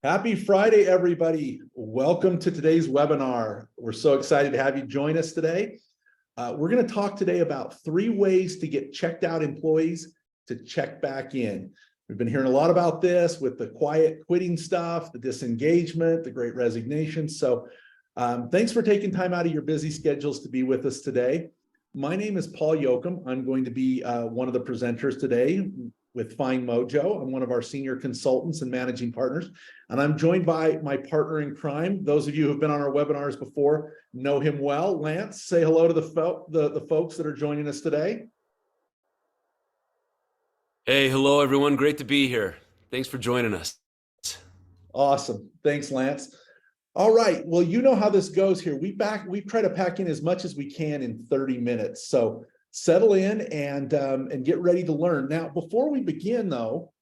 Happy Friday, everybody. Welcome to today's webinar. We're so excited to have you join us today. We're going to talk today about 3 ways to get checked out employees to check back in. We've been hearing a lot about this with the quiet quitting stuff, the disengagement, the great resignation. So thanks for taking time out of your busy schedules to be with us today. My name is Paul Yoakum. I'm going to be one of the presenters today with FindMojo. I'm one of our senior consultants and managing partners, and I'm joined by my partner in crime. Those of you who've been on our webinars before know him well. Lance, say hello to the folks that are joining us today. Hey, hello everyone. Great to be here. Thanks for joining us. Awesome. Thanks, Lance. All right. Well, you know how this goes here. We try to pack in as much as we can in 30 minutes. So settle in and get ready to learn. Now, before we begin, though,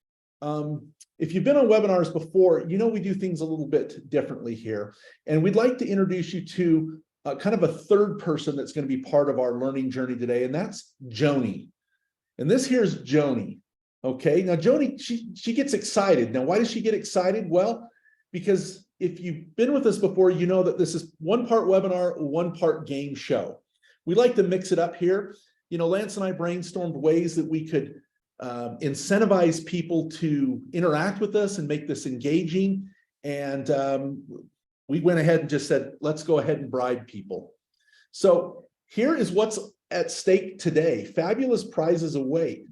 if you've been on webinars before, you know we do things a little bit differently here. And we'd like to introduce you to kind of a third person that's going to be part of our learning journey today, and that's Joni. And this here's Joni. Okay, now Joni, she gets excited. Now, why does she get excited? Well, because if you've been with us before, you know that this is 1 part webinar, 1 part game show. We like to mix it up here. You know, Lance and I brainstormed ways that we could incentivize people to interact with us and make this engaging. And we went ahead and just said, let's go ahead and bribe people. So here is what's at stake today. Fabulous prizes await.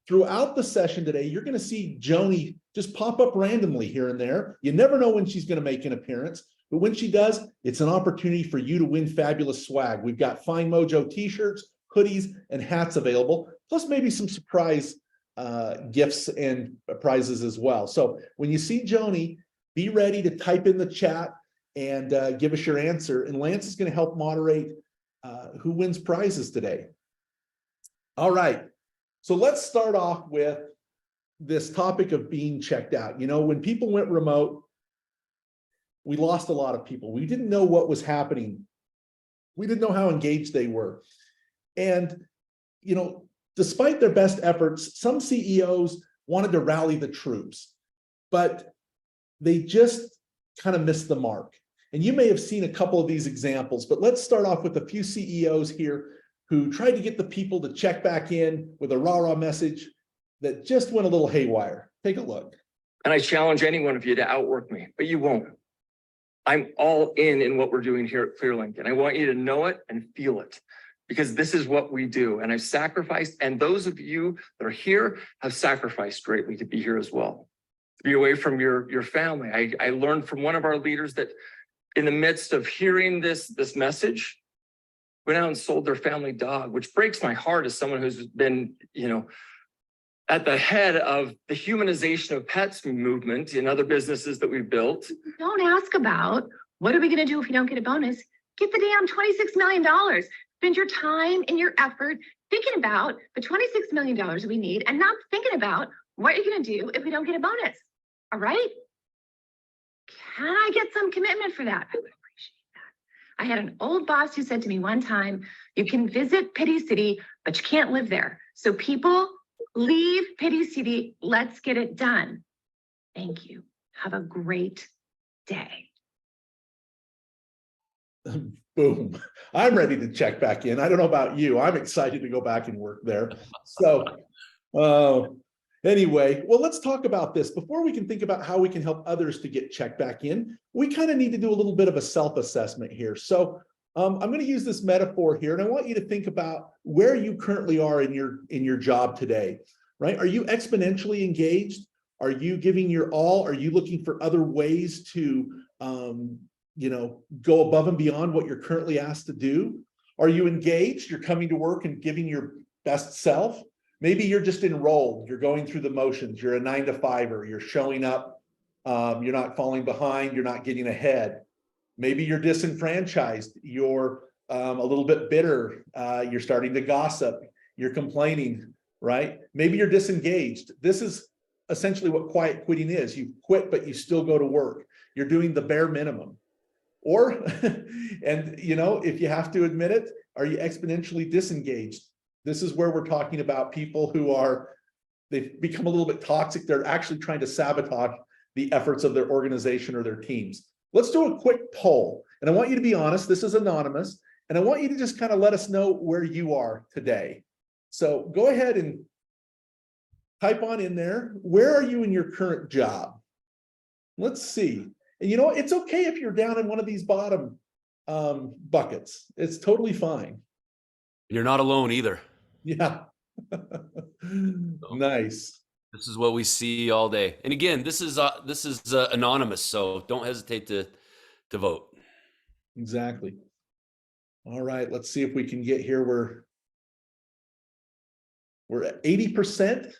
Throughout the session today, you're going to see Joni just pop up randomly here and there. You never know when she's going to make an appearance, but when she does, it's an opportunity for you to win fabulous swag. We've got FindMojo t-shirts, hoodies, and hats available, plus maybe some surprise gifts and prizes as well. So when you see Joni, be ready to type in the chat and give us your answer. And Lance is going to help moderate who wins prizes today. All right. So let's start off with this topic of being checked out. You know, when people went remote, we lost a lot of people. We didn't know what was happening. We didn't know how engaged they were. And, you know, despite their best efforts, some CEOs wanted to rally the troops, but they just kind of missed the mark. And you may have seen a couple of these examples, but let's start off with a few CEOs here who tried to get the people to check back in with a rah-rah message that just went a little haywire. Take a look. And I challenge any one of you to outwork me, but you won't. I'm all in what we're doing here at ClearLink, and I want you to know it and feel it, because this is what we do. And I've sacrificed, and those of you that are here have sacrificed greatly to be here as well. To be away from your family. I learned from one of our leaders that in the midst of hearing this message, went out and sold their family dog, which breaks my heart as someone who's been, you know, at the head of the humanization of pets movement in other businesses that we've built. Don't ask about what are we going to do if we don't get a bonus. Get the damn $26 million. Spend your time and your effort thinking about the $26 million we need and not thinking about what you're going to do if we don't get a bonus. All right? Can I get some commitment for that? I would appreciate that. I had an old boss who said to me one time, you can visit Pity City, but you can't live there. So people, leave Pity City. Let's get it done. Thank you. Have a great day. Boom. I'm ready to check back in. I don't know about you. I'm excited to go back and work there. So anyway, well, let's talk about this. Before we can think about how we can help others to get checked back in, we kind of need to do a little bit of a self-assessment here. So I'm going to use this metaphor here, and I want you to think about where you currently are in your job today, right? Are you exponentially engaged? Are you giving your all? Are you looking for other ways to you know, go above and beyond what you're currently asked to do? Are you engaged? You're coming to work and giving your best self. Maybe you're just enrolled. You're going through the motions. You're a 9-to-5er. You're showing up. You're not falling behind. You're not getting ahead. Maybe you're disenfranchised. You're a little bit bitter. You're starting to gossip. You're complaining, right? Maybe you're disengaged. This is essentially what quiet quitting is. You quit, but you still go to work. You're doing the bare minimum. Or, and you know, if you have to admit it, are you exponentially disengaged? This is where we're talking about people who they've become a little bit toxic. They're actually trying to sabotage the efforts of their organization or their teams. Let's do a quick poll. And I want you to be honest, this is anonymous, and I want you to just kind of let us know where you are today. So go ahead and type on in there. Where are you in your current job? Let's see. And you know, it's okay if you're down in one of these bottom buckets. It's totally fine. You're not alone either. Yeah. Nice. This is what we see all day. And again, this is anonymous, so don't hesitate to vote. Exactly. All right, let's see if we can get here. We're at 80%.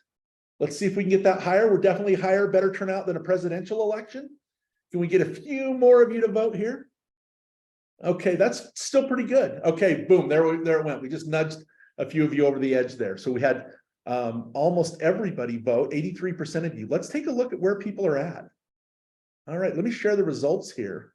Let's see if we can get that higher. We're definitely higher, better turnout than a presidential election. Can we get a few more of you to vote here? Okay, that's still pretty good. Okay, boom, there it went. We just nudged a few of you over the edge there. So we had almost everybody vote, 83% of you. Let's take a look at where people are at. All right, let me share the results here.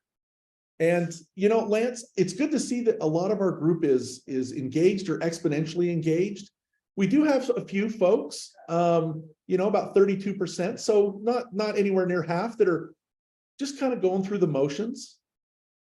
And, you know, Lance, it's good to see that a lot of our group is engaged or exponentially engaged. We do have a few folks, you know, about 32%. So not anywhere near half that are just kind of going through the motions,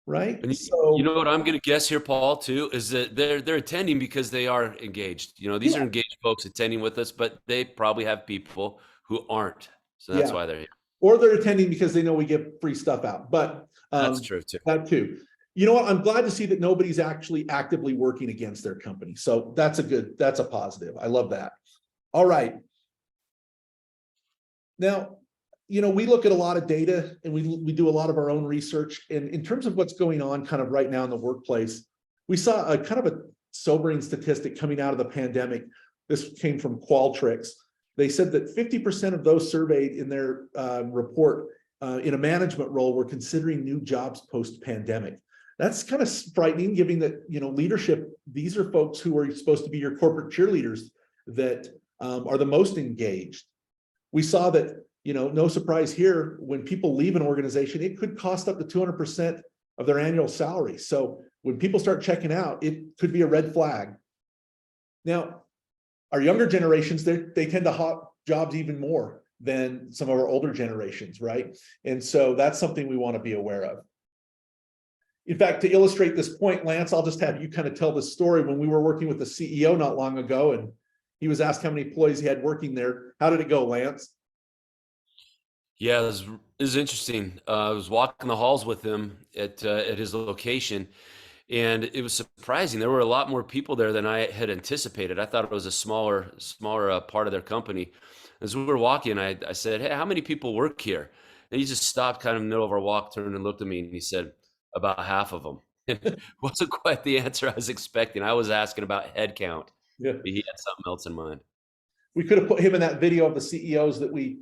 right? And So you know what I'm going to guess here, Paul, too, is that they're attending because they are engaged. You know, these are engaged folks attending with us, but they probably have people who aren't. So that's why they're here. Or they're attending because they know we give free stuff out. But that's true too. That too. You know what? I'm glad to see that nobody's actually actively working against their company. So that's a positive. I love that. All right. Now, you know, we look at a lot of data and we do a lot of our own research. And in terms of what's going on kind of right now in the workplace, we saw a kind of a sobering statistic coming out of the pandemic. This came from Qualtrics. They said that 50% of those surveyed in their report in a management role were considering new jobs post-pandemic. That's kind of frightening, given that, you know, leadership, these are folks who are supposed to be your corporate cheerleaders that are the most engaged. We saw that, you know, no surprise here, when people leave an organization, it could cost up to 200% of their annual salary. So when people start checking out, it could be a red flag. Now, our younger generations, they tend to hop jobs even more than some of our older generations, right? And so that's something we want to be aware of. In fact, to illustrate this point, Lance, I'll just have you kind of tell the story. When we were working with the CEO not long ago, and he was asked how many employees he had working there. How did it go, Lance? Yeah, it was interesting. I was walking the halls with him at his location, and it was surprising. There were a lot more people there than I had anticipated. I thought it was a smaller part of their company. As we were walking, I said, "Hey, how many people work here?" And he just stopped kind of in the middle of our walk, turned and looked at me, and he said, "About half of them." It wasn't quite the answer I was expecting. I was asking about head count. Yeah. But he had something else in mind. We could have put him in that video of the CEOs that we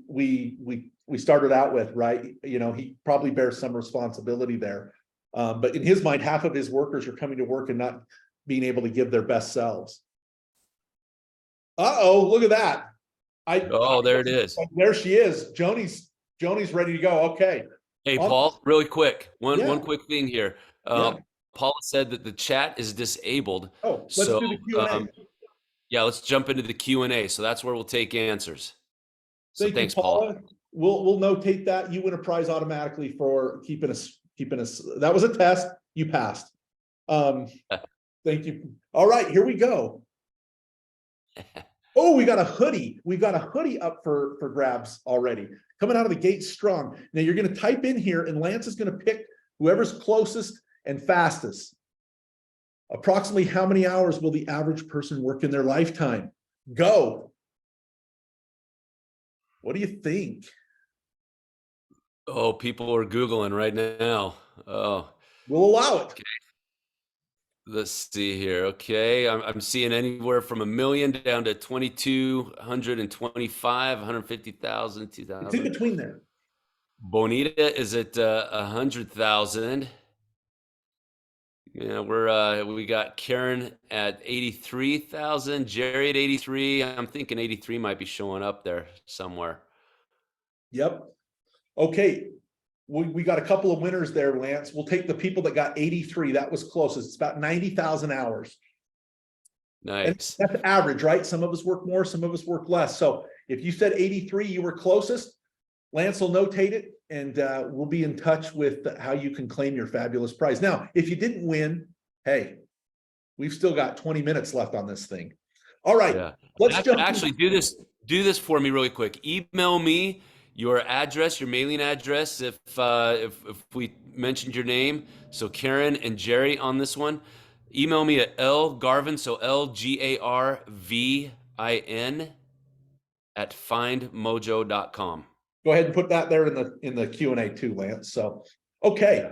started out with, right? You know, he probably bears some responsibility there. But in his mind, half of his workers are coming to work and not being able to give their best selves. Uh-oh, look at that. There it is. There she is. Joni's ready to go. Okay. Hey, Paul, really quick. One quick thing here. Yeah. Paul said that the chat is disabled. Oh, let's do the Q&A. Yeah, let's jump into the Q&A. So that's where we'll take answers. So thanks, Paul. We'll notate that. You win a prize automatically for keeping us. That was a test. You passed. Thank you. All right, here we go. Oh, we got a hoodie. We've got a hoodie up for grabs already. Coming out of the gate strong. Now you're going to type in here, and Lance is going to pick whoever's closest and fastest. Approximately how many hours will the average person work in their lifetime? Go. What do you think? Oh, people are Googling right now. Oh, we'll allow it. Okay. Let's see here. Okay, I'm seeing anywhere from 1 million down to 2,225, 150,000, 2,000. It's in between there. Bonita is at 100,000. Yeah, we got Karen at 83,000, Jerry at 83. I'm thinking 83 might be showing up there somewhere. Yep. Okay. We got a couple of winners there, Lance. We'll take the people that got 83. That was closest. It's about 90,000 hours. Nice. And that's average, right? Some of us work more, some of us work less. So if you said 83, you were closest. Lance will notate it, and we'll be in touch with how you can claim your fabulous prize. Now, if you didn't win, hey, we've still got 20 minutes left on this thing. All right, Yeah. let's jump. Actually, do this for me really quick. Email me your address, your mailing address, if we mentioned your name. So Karen and Jerry on this one. Email me at lgarvin, so LGARVIN at findmojo.com. Go ahead and put that there in the Q&A too, Lance. So, okay.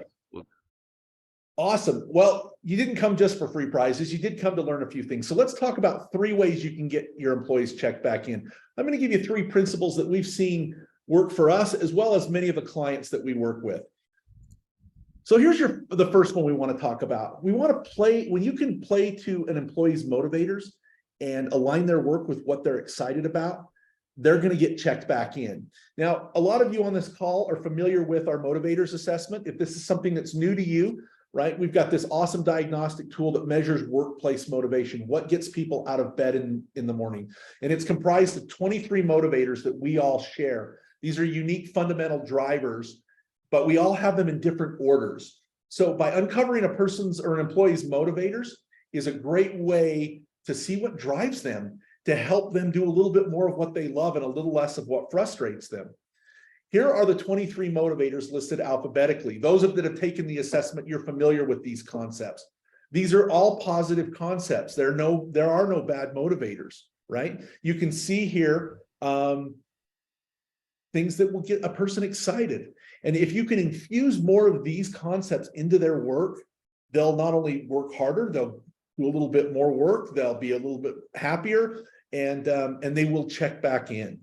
Awesome. Well, you didn't come just for free prizes. You did come to learn a few things. So let's talk about 3 ways you can get your employees checked back in. I'm going to give you 3 principles that we've seen work for us, as well as many of the clients that we work with. So here's the first one we want to talk about. We want to play, when you can play to an employee's motivators and align their work with what they're excited about, they're going to get checked back in. Now, a lot of you on this call are familiar with our motivators assessment. If this is something that's new to you, right, we've got this awesome diagnostic tool that measures workplace motivation, what gets people out of bed in the morning. And it's comprised of 23 motivators that we all share. These are unique fundamental drivers, but we all have them in different orders. So by uncovering a person's or an employee's motivators is a great way to see what drives them, to help them do a little bit more of what they love and a little less of what frustrates them. Here are the 23 motivators listed alphabetically. Those that have taken the assessment, you're familiar with these concepts. These are all positive concepts. There are no bad motivators, right? You can see here things that will get a person excited. And if you can infuse more of these concepts into their work, they'll not only work harder, they'll do a little bit more work, they'll be a little bit happier, and they will check back in.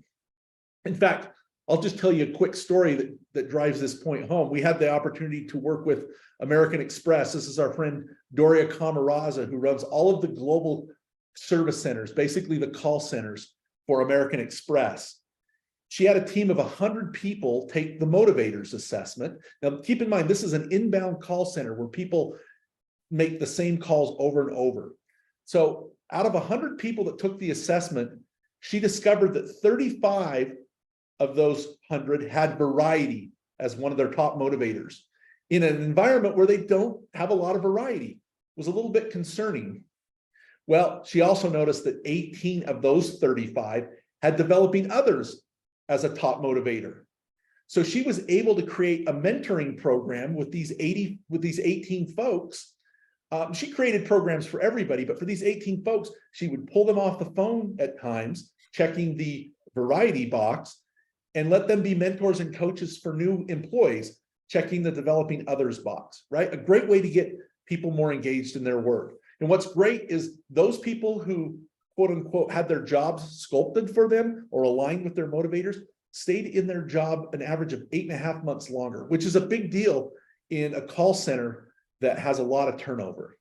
In fact, I'll just tell you a quick story that drives this point home. We had the opportunity to work with American Express. This is our friend Doria Camarasa, who runs all of the global service centers, basically the call centers for American Express. She had a team of 100 people take the motivators assessment. Now, keep in mind, this is an inbound call center where people make the same calls over and over. So out of 100 people that took the assessment, she discovered that 35 of those 100 had variety as one of their top motivators. In an environment where they don't have a lot of variety, it was a little bit concerning. Well, she also noticed that 18 of those 35 had developing others as a top motivator. So she was able to create a mentoring program with these 18 folks. She created programs for everybody, but for these 18 folks, she would pull them off the phone at times, checking the variety box, and let them be mentors and coaches for new employees, checking the developing others box, right? A great way to get people more engaged in their work. And what's great is those people who, quote unquote, had their jobs sculpted for them or aligned with their motivators, stayed in their job an average of 8.5 months longer, which is a big deal in a call center that has a lot of turnover.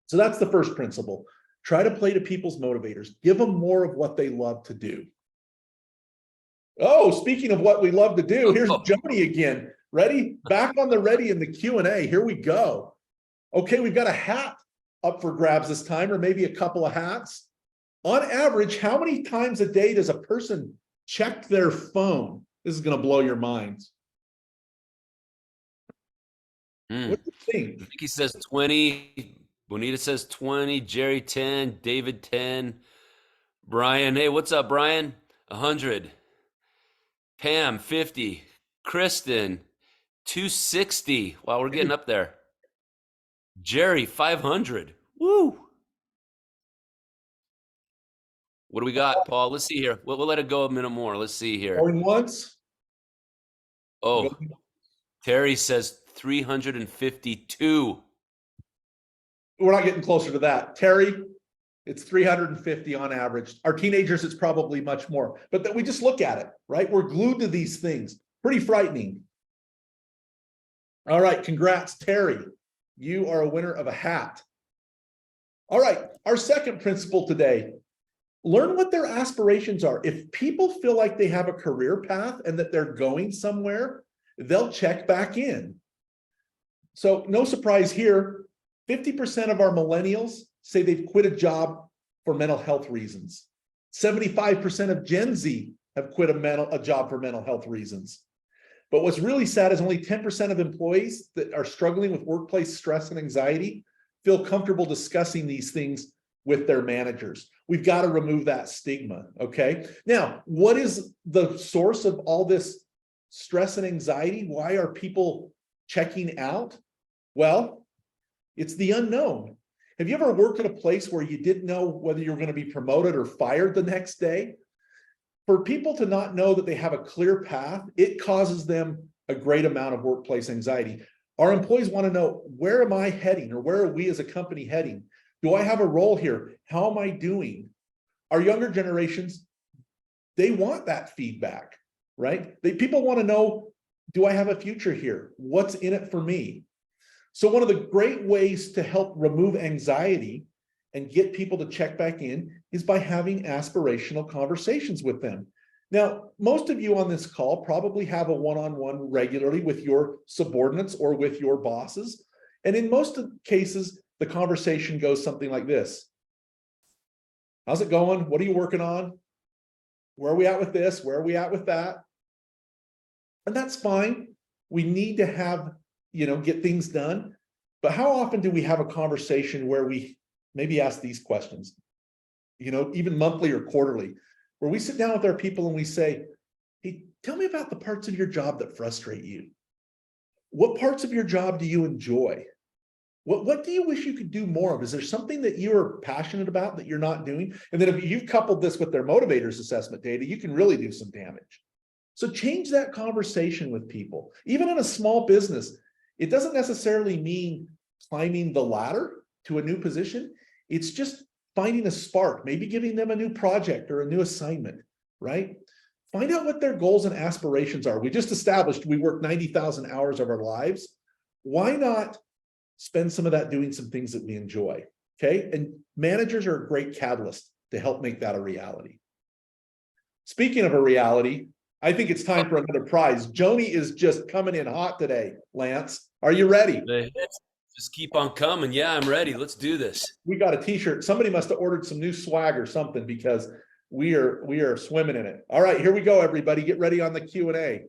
So that's the first principle. Try to play to people's motivators. Give them more of what they love to do. Oh, speaking of what we love to do, here's Joni again. Ready? Back on the ready in the Q&A. Here we go. Okay, we've got a hat up for grabs this time, or maybe a couple of hats. On average, how many times a day does a person check their phone? This is going to blow your minds. What do you think? I think he says 20. Bonita says 20. Jerry 10. David 10. Brian, hey, what's up, Brian? 100. Pam 50. Kristen 260. Wow, we're getting up there. Jerry 500. Woo! What do we got, Paul? Let's see here. We'll let it go a minute more. Let's see here. Going once. Oh, Terry says 352. We're not getting closer to that. Terry, it's 350 on average. Our teenagers, it's probably much more. But that we just look at it, right? We're glued to these things. Pretty frightening. All right, congrats, Terry. You are a winner of a hat. All right, our second principle today. Learn what their aspirations are. If people feel like they have a career path and that they're going somewhere, they'll check back in. So no surprise here, 50% of our millennials say they've quit a job for mental health reasons. 75% of Gen Z have quit a job for mental health reasons. But what's really sad is only 10% of employees that are struggling with workplace stress and anxiety feel comfortable discussing these things with their managers. We've got to remove that stigma, okay? Now, what is the source of all this stress and anxiety? Why are people checking out? Well, it's the unknown. Have you ever worked at a place where you didn't know whether you were going to be promoted or fired the next day? For people to not know that they have a clear path, it causes them a great amount of workplace anxiety. Our employees want to know, where am I heading, or where are we as a company heading? Do I have a role here? How am I doing? Our younger generations, they want that feedback, right? People want to know, do I have a future here? What's in it for me? So one of the great ways to help remove anxiety and get people to check back in is by having aspirational conversations with them. Now, most of you on this call probably have a one-on-one regularly with your subordinates or with your bosses. And in most of the cases, the conversation goes something like this. How's it going? What are you working on? Where are we at with this? Where are we at with that? And that's fine. We need to have, get things done. But how often do we have a conversation where we maybe ask these questions, even monthly or quarterly, where we sit down with our people and we say, hey, tell me about the parts of your job that frustrate you. What parts of your job do you enjoy? What do you wish you could do more of? Is there something that you're passionate about that you're not doing? And then if you've coupled this with their motivators assessment data, you can really do some damage. So change that conversation with people. Even in a small business, it doesn't necessarily mean climbing the ladder to a new position. It's just finding a spark, maybe giving them a new project or a new assignment, right? Find out what their goals and aspirations are. We just established we work 90,000 hours of our lives. Why not spend some of that doing some things that we enjoy, okay? And managers are a great catalyst to help make that a reality. Speaking of a reality, I think it's time for another prize. Joni is just coming in hot today, Lance. Are you ready? Just keep on coming. Yeah, I'm ready. Let's do this. We got a t-shirt. Somebody must have ordered some new swag or something, because we are swimming in it. All right, here we go, everybody. Get ready on the Q&A.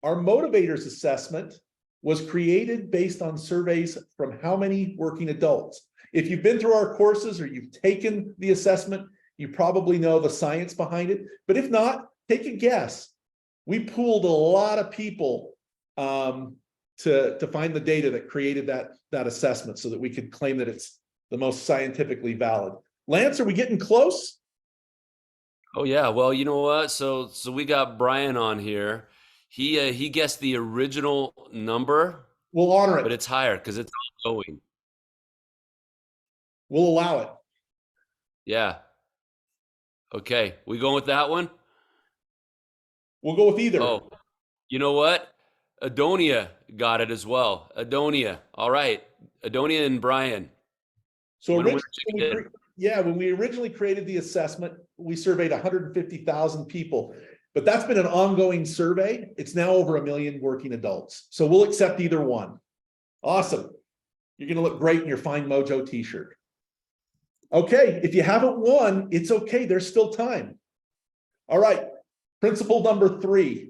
Our motivators assessment was created based on surveys from how many working adults. If you've been through our courses or you've taken the assessment, you probably know the science behind it. But if not, take a guess. We pooled a lot of people to find the data that created that assessment so that we could claim that it's the most scientifically valid. Lance, are we getting close? Oh yeah, well, you know what? So we got Brian on here. He guessed the original number. We'll honor it. But it's higher because it's ongoing. We'll allow it. Yeah. Okay, we going with that one? We'll go with either. Oh, you know what? Adonia got it as well. Adonia. All right. Adonia and Brian. So when we originally created the assessment, we surveyed 150,000 people, but that's been an ongoing survey. It's now over 1 million working adults. So we'll accept either one. Awesome. You're going to look great in your FindMojo t-shirt. Okay. If you haven't won, it's okay. There's still time. All right. Principle number 3.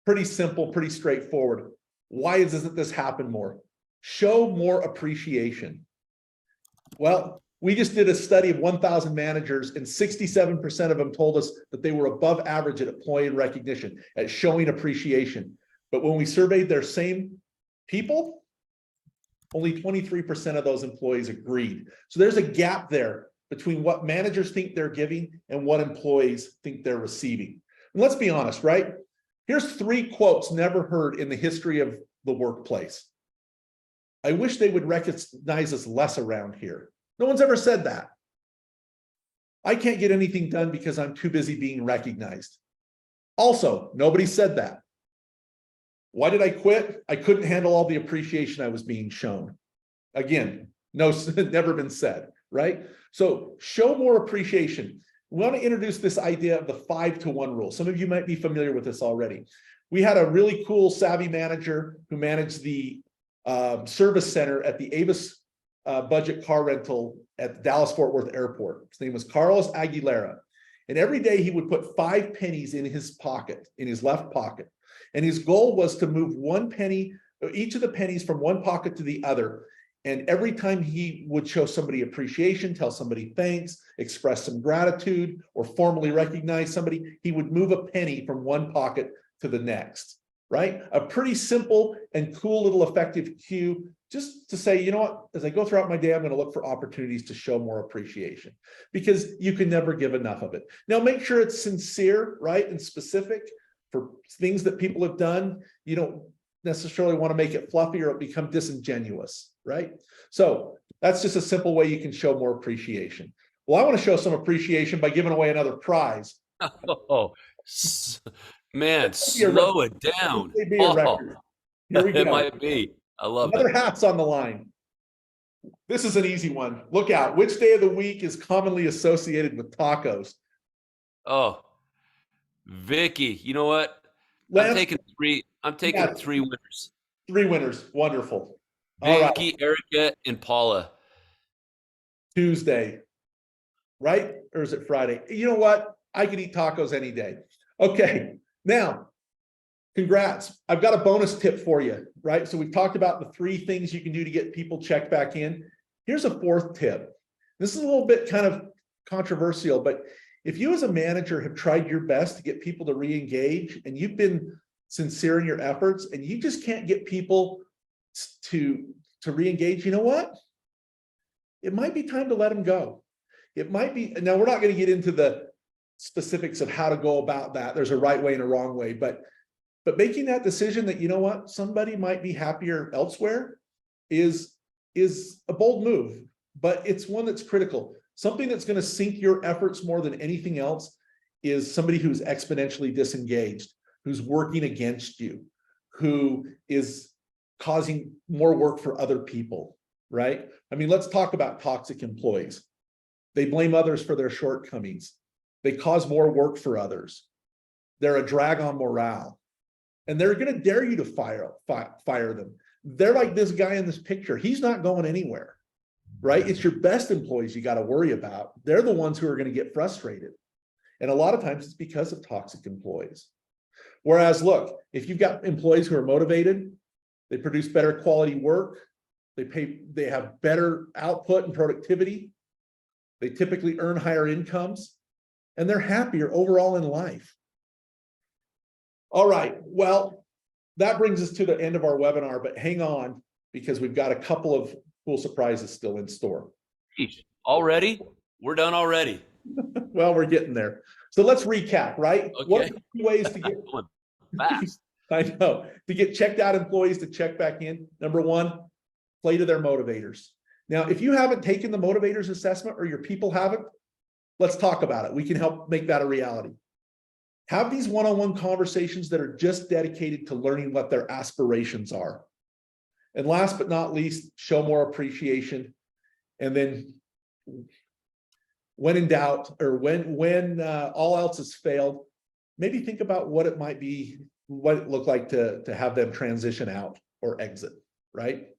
Pretty simple, pretty straightforward. Why doesn't this happen more? Show more appreciation. Well, we just did a study of 1,000 managers, and 67% of them told us that they were above average at employee recognition, at showing appreciation. But when we surveyed their same people, only 23% of those employees agreed. So there's a gap there between what managers think they're giving and what employees think they're receiving. And let's be honest, right? Here's 3 quotes never heard in the history of the workplace. I wish they would recognize us less around here. No one's ever said that. I can't get anything done because I'm too busy being recognized. Also, nobody said that. Why did I quit? I couldn't handle all the appreciation I was being shown. Again, no, never been said, right? So show more appreciation. We want to introduce this idea of the 5-to-1 rule. Some of you might be familiar with this already. We had a really cool, savvy manager who managed the service center at the Avis budget car rental at the Dallas-Fort Worth Airport. His name was Carlos Aguilera. And every day he would put 5 pennies in his pocket, in his left pocket. And his goal was to move 1 penny, each of the pennies from one pocket to the other. And every time he would show somebody appreciation, tell somebody thanks, express some gratitude, or formally recognize somebody, he would move a penny from one pocket to the next, right? A pretty simple and cool little effective cue just to say, you know what, as I go throughout my day, I'm going to look for opportunities to show more appreciation, because you can never give enough of it. Now, make sure it's sincere, right, and specific for things that people have done. You don't necessarily want to make it fluffy or it become disingenuous, right? So that's just a simple way you can show more appreciation. Well, I want to show some appreciation by giving away another prize. Oh, man, slow it down. It may be a record. Here we go. It might be. I love Another it. hat's on the line. This is an easy one. Look out. Which day of the week is commonly associated with tacos? Oh, Vicky, you know what? Lance? I'm taking 3. I'm taking Yeah. 3 winners. 3 winners. Wonderful. All right. Vicky, Erica, and Paula. Tuesday, right? Or is it Friday? You know what? I could eat tacos any day. Okay. Now, congrats. I've got a bonus tip for you, right? So we've talked about the 3 things you can do to get people checked back in. Here's a 4th tip. This is a little bit kind of controversial, but if you as a manager have tried your best to get people to re-engage and you've been sincere in your efforts and you just can't get people to re-engage, you know what? It might be time to let them go. It might be, now we're not going to get into the specifics of how to go about that. There's a right way and a wrong way, but making that decision that, you know what, somebody might be happier elsewhere is a bold move, but it's one that's critical. Something that's going to sink your efforts more than anything else is somebody who's exponentially disengaged, who's working against you, who is causing more work for other people, right? I mean, let's talk about toxic employees. They blame others for their shortcomings. They cause more work for others. They're a drag on morale. And they're going to dare you to fire them. They're like this guy in this picture. He's not going anywhere, right? It's your best employees you got to worry about. They're the ones who are going to get frustrated. And a lot of times it's because of toxic employees. Whereas, look, if you've got employees who are motivated, they produce better quality work, they have better output and productivity, they typically earn higher incomes, and they're happier overall in life. All right, well, that brings us to the end of our webinar, but hang on, because we've got a couple of cool surprises still in store. Already? We're done already. Well, we're getting there. So let's recap, right? Okay. What are the key ways to get fast? I know, to get checked out employees to check back in? Number 1, play to their motivators. Now, if you haven't taken the motivators assessment or your people haven't, let's talk about it. We can help make that a reality. Have these one-on-one conversations that are just dedicated to learning what their aspirations are. And last but not least, show more appreciation. And then when in doubt, or when all else has failed, maybe think about what it might be, what it looked like to have them transition out or exit, right?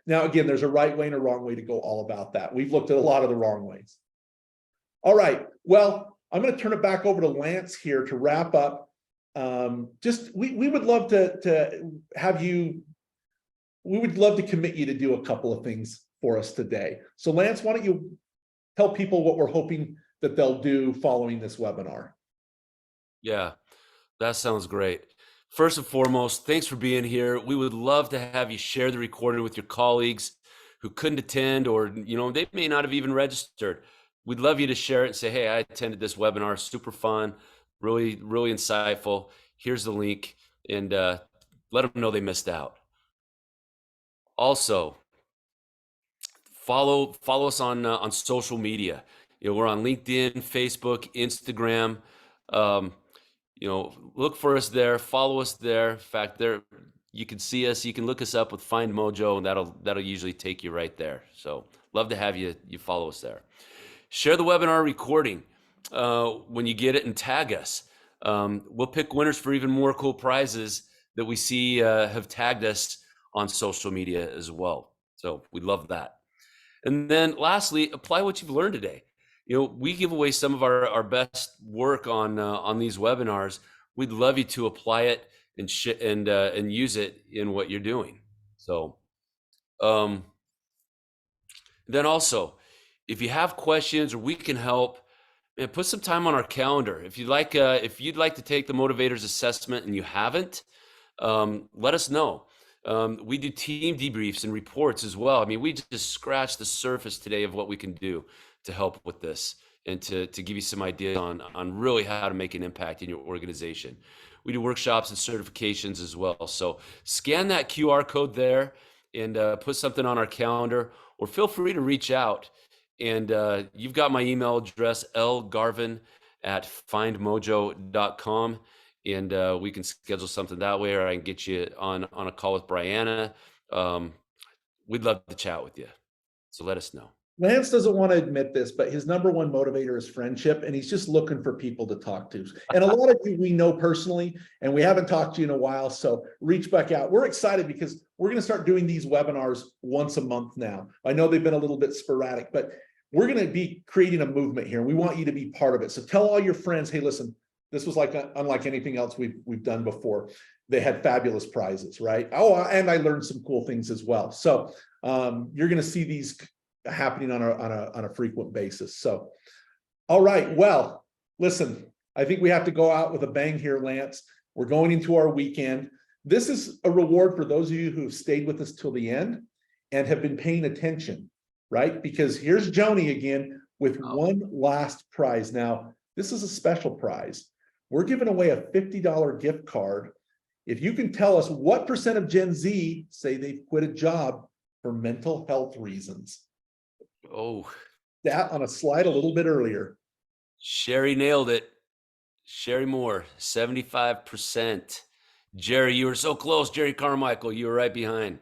Now, again, there's a right way and a wrong way to go all about that. We've looked at a lot of the wrong ways. All right, well, I'm going to turn it back over to Lance here to wrap up. We would love to have you, we would love to commit you to do a couple of things for us today. So Lance, why don't you tell people what we're hoping that they'll do following this webinar? Yeah, that sounds great. First and foremost, thanks for being here. We would love to have you share the recording with your colleagues who couldn't attend, or, you know, they may not have even registered. We'd love you to share it and say, hey, I attended this webinar, super fun, really, really insightful. Here's the link, and let them know they missed out. Also, follow us on social media. You know, we're on LinkedIn, Facebook, Instagram. You know, look for us there, follow us there. In fact, there you can see us. You can look us up with FindMojo, and that'll usually take you right there. So, love to have you follow us there. Share the webinar recording when you get it, and tag us. We'll pick winners for even more cool prizes that we see have tagged us on social media as well. So we'd love that. And then lastly, apply what you've learned today. we give away some of our best work on these webinars. We'd love you to apply it and use it in what you're doing. So, um, then also, if you have questions or we can help, man, put some time on our calendar. If you'd like to take the motivators assessment and you haven't, let us know. We do team debriefs and reports as well. I mean, we just scratched the surface today of what we can do to help with this and to give you some ideas on really how to make an impact in your organization. We do workshops and certifications as well. So scan that QR code there and put something on our calendar, or feel free to reach out. And you've got my email address, lgarvin@findmojo.com. And we can schedule something that way, or I can get you on a call with Brianna. We'd love to chat with you. So let us know. Lance doesn't want to admit this, but his number one motivator is friendship, and he's just looking for people to talk to. And a lot of you we know personally, and we haven't talked to you in a while, so reach back out. We're excited because we're going to start doing these webinars once a month now. I know they've been a little bit sporadic, but we're going to be creating a movement here. We want you to be part of it. So tell all your friends, hey, listen, this was unlike anything else we've done before. They had fabulous prizes, right? Oh, and I learned some cool things as well. So you're going to see these happening on a frequent basis. So, all right. Well, listen, I think we have to go out with a bang here, Lance. We're going into our weekend. This is a reward for those of you who have stayed with us till the end and have been paying attention, right? Because here's Joni again with one last prize. Now, this is a special prize. We're giving away a $50 gift card. If you can tell us what % of Gen Z say they've quit a job for mental health reasons. Oh, That on a slide a little bit earlier. Sherry nailed it. Sherry Moore, 75%. Jerry, you were so close. Jerry Carmichael, you were right behind.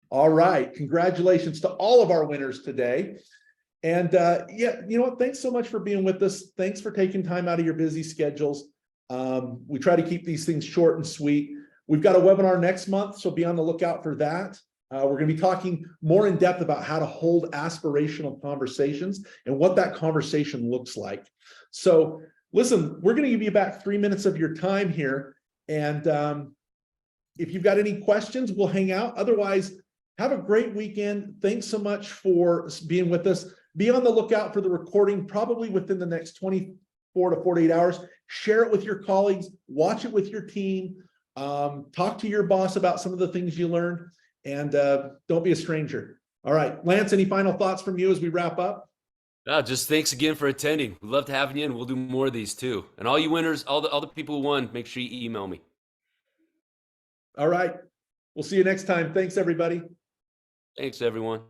All right. Congratulations to all of our winners today. And yeah, you know what? Thanks so much for being with us. Thanks for taking time out of your busy schedules. We try to keep these things short and sweet. We've got a webinar next month, so be on the lookout for that. We're going to be talking more in depth about how to hold aspirational conversations and what that conversation looks like. So listen, we're going to give you back 3 minutes of your time here. And if you've got any questions, we'll hang out. Otherwise, have a great weekend. Thanks so much for being with us. Be on the lookout for the recording probably within the next 24 to 48 hours. Share it with your colleagues. Watch it with your team. Talk to your boss about some of the things you learned. And don't be a stranger. All right, Lance, any final thoughts from you as we wrap up? Just thanks again for attending. We loved having you, and we'll do more of these too. And all you winners, all the people who won, make sure you email me. All right, we'll see you next time. Thanks, everybody. Thanks, everyone.